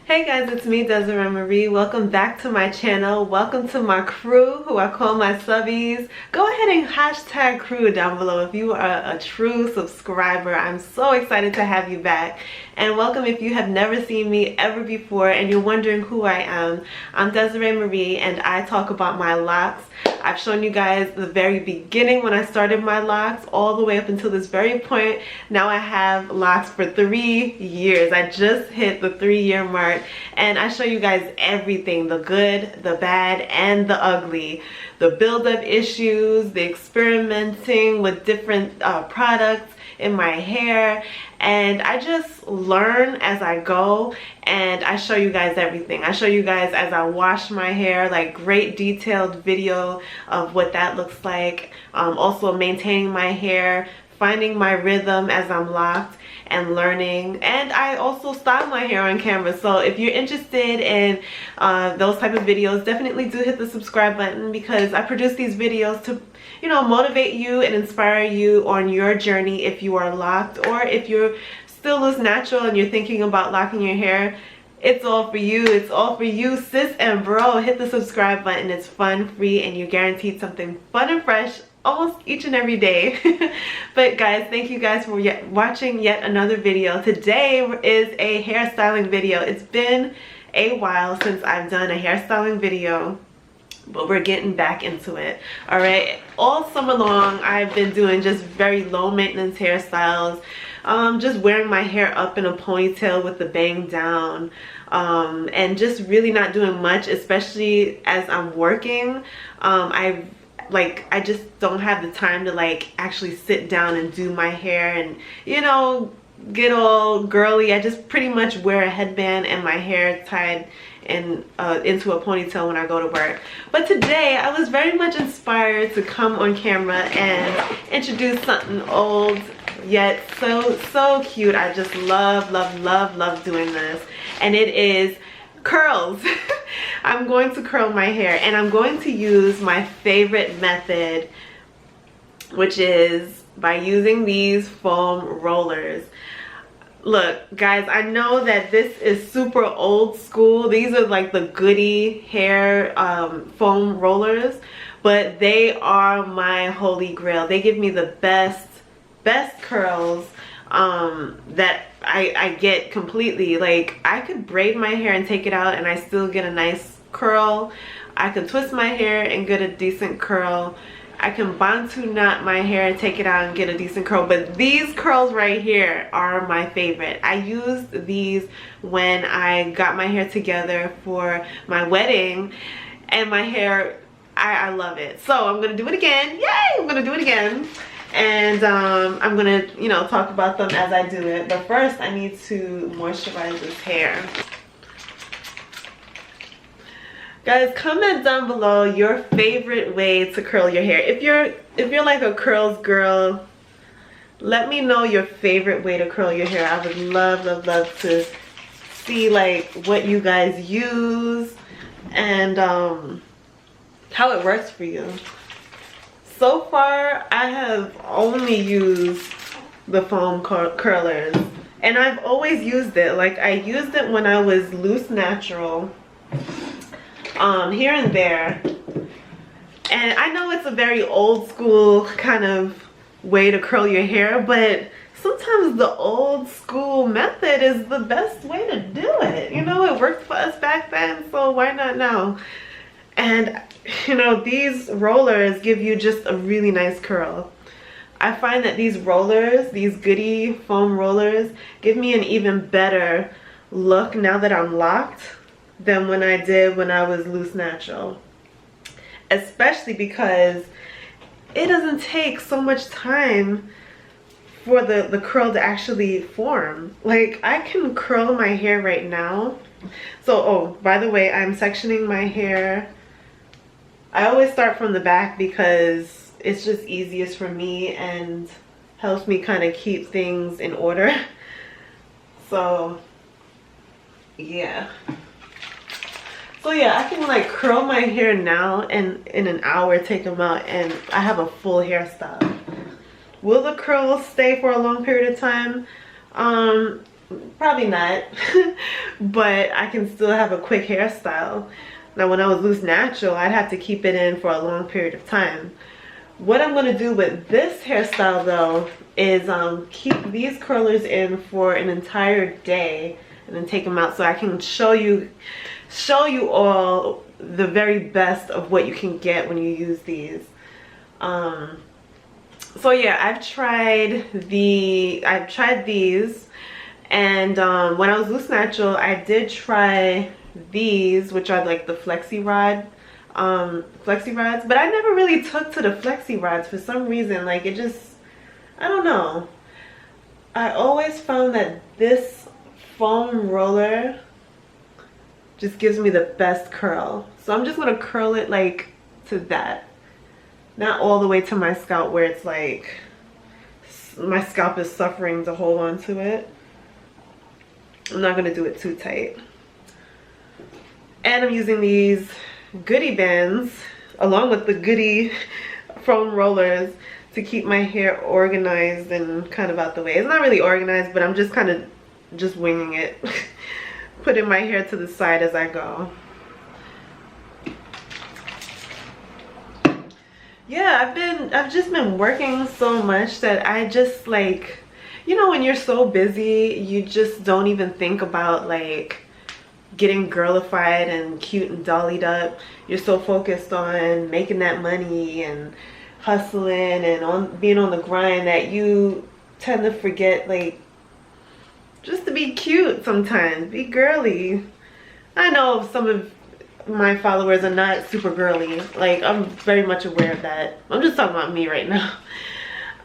Hey guys, it's me, Desiree Marie. Welcome back to my channel. Welcome to my crew, who I call my subbies. Go ahead and hashtag crew down below if you are a true subscriber. I'm so excited to have you back. And welcome if you have never seen me ever before and you're wondering who I am. I'm Desiree Marie and I talk about my locks. I've shown you guys the very beginning when I started my locks all the way up until this very point. Now I have locks for 3 years. I just hit the 3-year mark and I show you guys everything, the good, the bad, and the ugly. The buildup issues, the experimenting with different products in my hair, and I just learn as I go and I show you guys everything. I show you guys as I wash my hair, like great detailed video of what that looks like. Also maintaining my hair, finding my rhythm as I'm locked, and learning. And I also style my hair on camera, so if you're interested in those type of videos, definitely do hit the subscribe button because I produce these videos to, you know, motivate you and inspire you on your journey if you are locked, or if you're still loose natural and you're thinking about locking your hair. It's all for you. It's all for you, sis and bro. Hit the subscribe button. It's fun, free, and you're guaranteed something fun and fresh almost each and every day. But guys, thank you guys for watching yet another video. Today is a hairstyling video. It's been a while since I've done a hairstyling video, but we're getting back into it. All right, all summer long I've been doing just very low maintenance hairstyles, just wearing my hair up in a ponytail with the bang down, and just really not doing much, especially as I'm working. I just don't have the time to like actually sit down and do my hair and, you know, get all girly. I just pretty much wear a headband and my hair tied in into a ponytail when I go to work. But today I was very much inspired to come on camera and introduce something old yet so cute. I just love doing this, and it is curls. I'm going to curl my hair and I'm going to use my favorite method, which is by using these foam rollers. Look guys, I know that this is super old school. These are like the Goody hair foam rollers, but they are my holy grail. They give me the best curls that I get completely. Like, I could braid my hair and take it out and I still get a nice curl. I could twist my hair and get a decent curl. I can bantu knot my hair and take it out and get a decent curl. But these curls right here are my favorite. I used these when I got my hair together for my wedding, and my hair, I love it. So I'm gonna do it again. Yay! I'm gonna do it again. And I'm gonna, you know, talk about them as I do it. But first I need to moisturize this hair. Guys, comment down below your favorite way to curl your hair. If you're like a curls girl, let me know your favorite way to curl your hair. I would love to see like what you guys use and how it works for you. So far I have only used the foam curlers, and I've always used it. Like, I used it when I was loose natural, here and there. And I know it's a very old school kind of way to curl your hair, but sometimes the old school method is the best way to do it. You know, it worked for us back then, so why not now? And you know, these rollers give you just a really nice curl. I find that these rollers, these Goody foam rollers, give me an even better look now that I'm locked than when I did when I was loose natural. Especially because it doesn't take so much time for the curl to actually form. Like, I can curl my hair right now. So, oh, by the way, I'm sectioning my hair. I always start from the back because it's just easiest for me and helps me kind of keep things in order. So yeah. So yeah, I can like curl my hair now and in an hour take them out and I have a full hairstyle. Will the curls stay for a long period of time? Probably not. But I can still have a quick hairstyle. Now when I was loose natural, I'd have to keep it in for a long period of time. What I'm going to do with this hairstyle though is keep these curlers in for an entire day and then take them out so I can show you all the very best of what you can get when you use these. So yeah, I've tried these, and when I was loose natural, I did try these, which are like the flexi rods, but I never really took to the flexi rods for some reason. Like, it just, I don't know. I always found that this foam roller just gives me the best curl. So I'm just gonna curl it like to that, not all the way to my scalp where it's like my scalp is suffering to hold on to it. I'm not gonna do it too tight. And I'm using these goodie bands along with the goodie foam rollers to keep my hair organized and kind of out the way. It's not really organized, but I'm just kind of just winging it. Putting my hair to the side as I go. Yeah, I've just been working so much that I just, like, you know, when you're so busy, you just don't even think about like getting girlified and cute and dollied up. You're so focused on making that money and hustling and on being on the grind that you tend to forget, like, just to be cute sometimes, be girly. I know some of my followers are not super girly. Like, I'm very much aware of that. I'm just talking about me right now.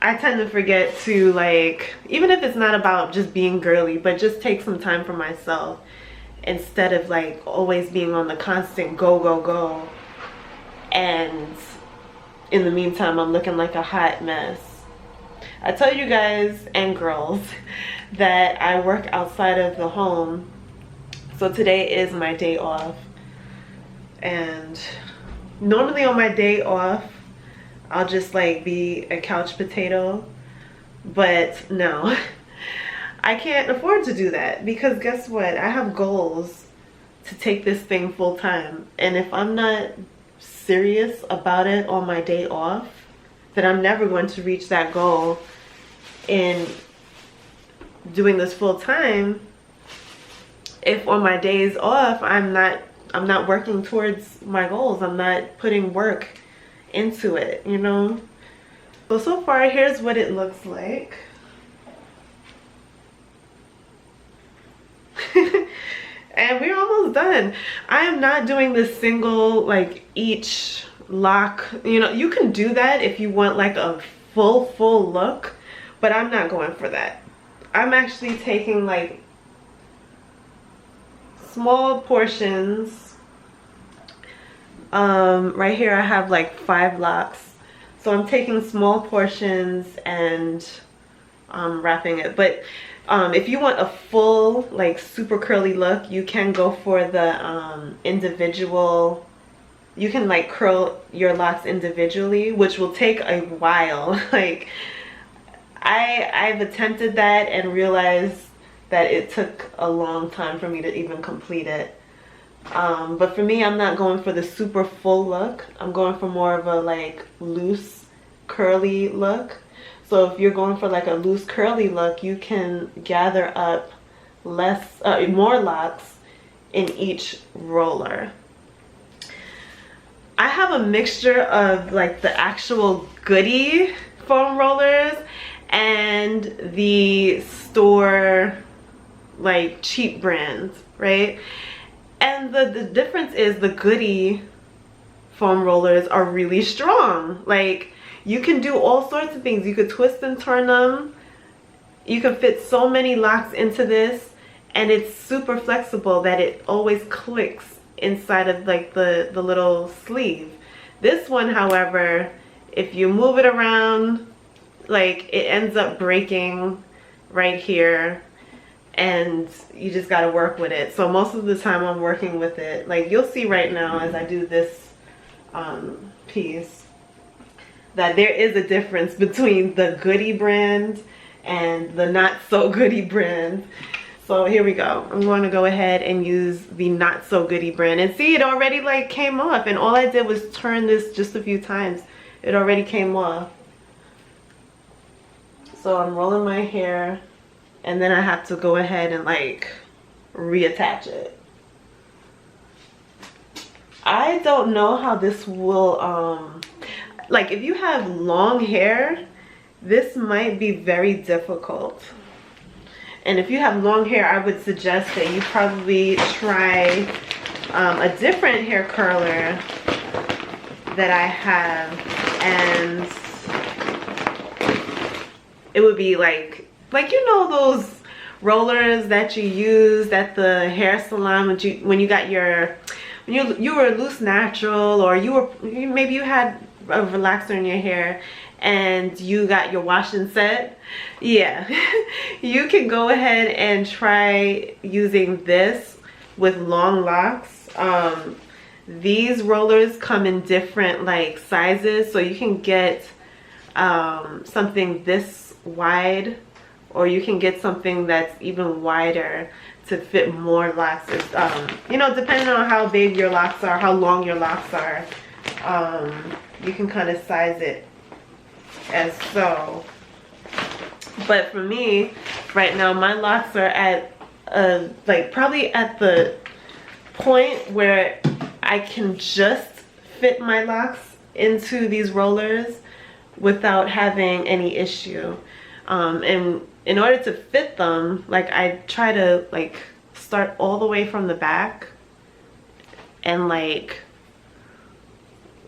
I tend to forget to, like, even if it's not about just being girly, but just take some time for myself instead of like always being on the constant go, go, go. And in the meantime, I'm looking like a hot mess. I tell you guys and girls that I work outside of the home. So today is my day off. And normally on my day off, I'll just like be a couch potato. But no, I can't afford to do that because guess what? I have goals to take this thing full time. And if I'm not serious about it on my day off, then I'm never going to reach that goal in doing this full time. If on my days off, I'm not working towards my goals. I'm not putting work into it, you know? So far, here's what it looks like. And we're almost done. I am not doing this single, like, each lock. You know, you can do that if you want like a full look, but I'm not going for that. I'm actually taking like small portions. Right here I have like 5 locks. So I'm taking small portions and wrapping it. But if you want a full, like, super curly look, you can go for the individual. You can like curl your locks individually, which will take a while. Like, I've attempted that and realized that it took a long time for me to even complete it. But for me, I'm not going for the super full look. I'm going for more of a like loose curly look. So if you're going for like a loose curly look, you can gather up more locks in each roller. I have a mixture of like the actual goodie foam rollers and the store like cheap brands, right? And the difference is the goodie foam rollers are really strong. Like, you can do all sorts of things. You could twist and turn them. You can fit so many locks into this, and it's super flexible that it always clicks inside of like the little sleeve. This one, however, if you move it around, like, it ends up breaking right here, and you just got to work with it. So most of the time I'm working with it. Like, you'll see right now as I do this piece that there is a difference between the goodie brand and the not so goodie brand. So here we go. I'm going to go ahead and use the Not So Goody brand. And see, it already like came off. And all I did was turn this just a few times. It already came off. So I'm rolling my hair. And then I have to go ahead and like reattach it. I don't know how this will, like if you have long hair, this might be very difficult. And if you have long hair, I would suggest that you probably try a different hair curler that I have, and it would be like you know those rollers that you use at the hair salon when you got your you were loose natural, or maybe you had a relaxer in your hair and you got your wash and set. Yeah. You can go ahead and try using this with long locks. These rollers come in different like sizes, so you can get something this wide, or you can get something that's even wider to fit more locks. You know, depending on how big your locks are, how long your locks are, you can kind of size it as so. But for me right now, my locks are at like probably at the point where I can just fit my locks into these rollers without having any issue. And in order to fit them, like I try to like start all the way from the back and like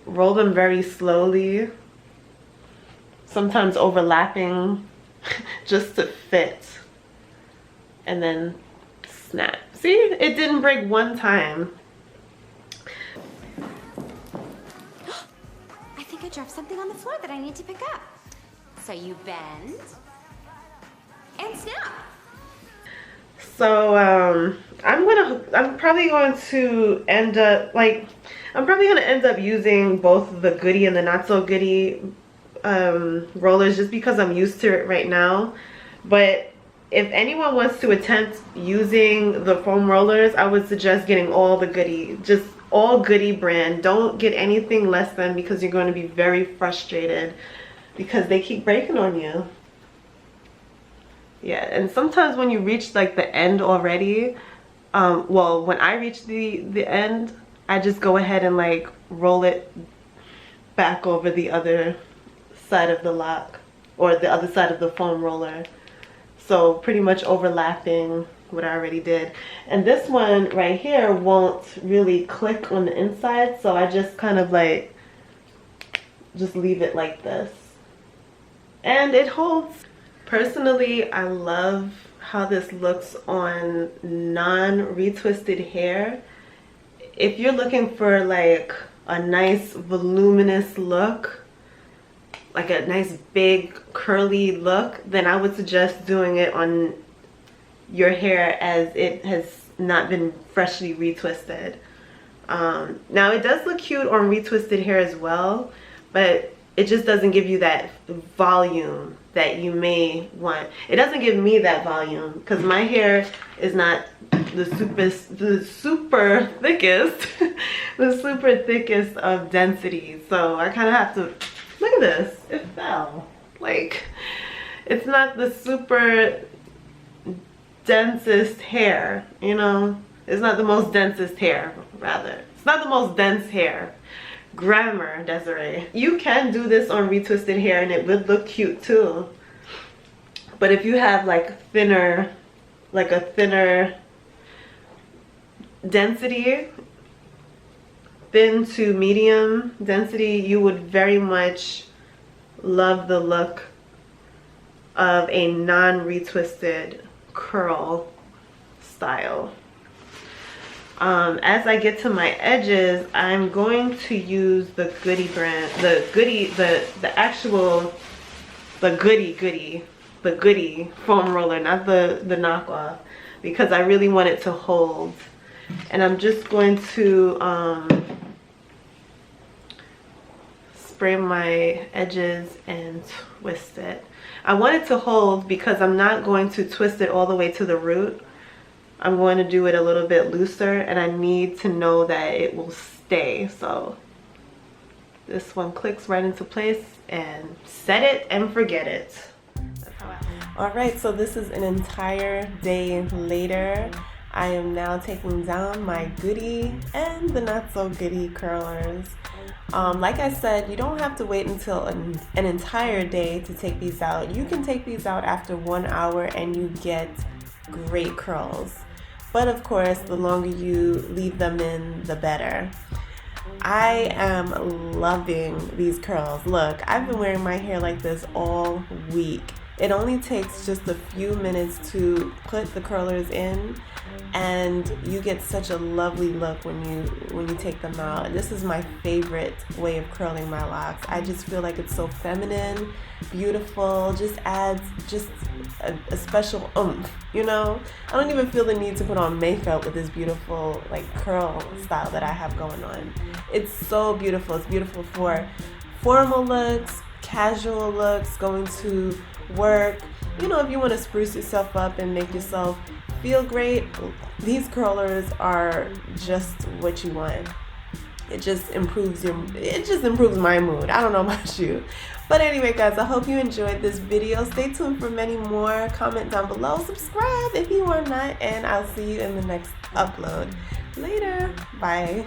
roll them very slowly, sometimes overlapping, just to fit, and then snap. See, it didn't break one time. I think I dropped something on the floor that I need to pick up. So you bend and snap. So I'm probably going to end up using both the Goody and the Not So Goody rollers, just because I'm used to it right now. But if anyone wants to attempt using the foam rollers, I would suggest getting all the Goody, just all Goody brand. Don't get anything less than, because you're going to be very frustrated because they keep breaking on you. Yeah, and sometimes when you reach like the end already, well, when I reach the end, I just go ahead and like roll it back over the other side of the lock, or the other side of the foam roller. So pretty much overlapping what I already did. And this one right here won't really click on the inside, so I just kind of like just leave it like this. And it holds. Personally, I love how this looks on non-retwisted hair. If you're looking for like a nice voluminous look, like a nice big curly look, then I would suggest doing it on your hair as it has not been freshly retwisted. Now it does look cute on retwisted hair as well, but it just doesn't give you that volume that you may want. It doesn't give me that volume because my hair is not the super thickest the super thickest of densities. So I kind of have to, look at this, it fell. Like, it's not the super densest hair, you know? It's not the most densest hair, rather. It's not the most dense hair. Grammar, Desiree. You can do this on retwisted hair and it would look cute too. But if you have like thinner, like a thinner density, thin to medium density, you would very much love the look of a non-retwisted curl style. As I get to my edges, I'm going to use the Goody brand, the Goody foam roller, not the knockoff, because I really want it to hold. And I'm just going to spray my edges and twist it. I want it to hold because I'm not going to twist it all the way to the root. I'm going to do it a little bit looser, and I need to know that it will stay. So this one clicks right into place, and set it and forget it. That's how all right, so this is an entire day later. I am now taking down my goody and the not so goody curlers. Like I said, you don't have to wait until an entire day to take these out. You can take these out after 1 hour and you get great curls. But of course, the longer you leave them in, the better. I am loving these curls. Look, I've been wearing my hair like this all week. It only takes just a few minutes to put the curlers in, and you get such a lovely look when you take them out. This is my favorite way of curling my locks. I just feel like it's so feminine, beautiful, just adds just a special oomph, you know? I don't even feel the need to put on makeup with this beautiful like curl style that I have going on. It's so beautiful. It's beautiful for formal looks, casual looks, going to work. You know, if you want to spruce yourself up and make yourself feel great, these curlers are just what you want. It just improves my mood. I don't know about you. But anyway, guys, I hope you enjoyed this video. Stay tuned for many more. Comment down below. Subscribe if you are not. And I'll see you in the next upload. Later. Bye.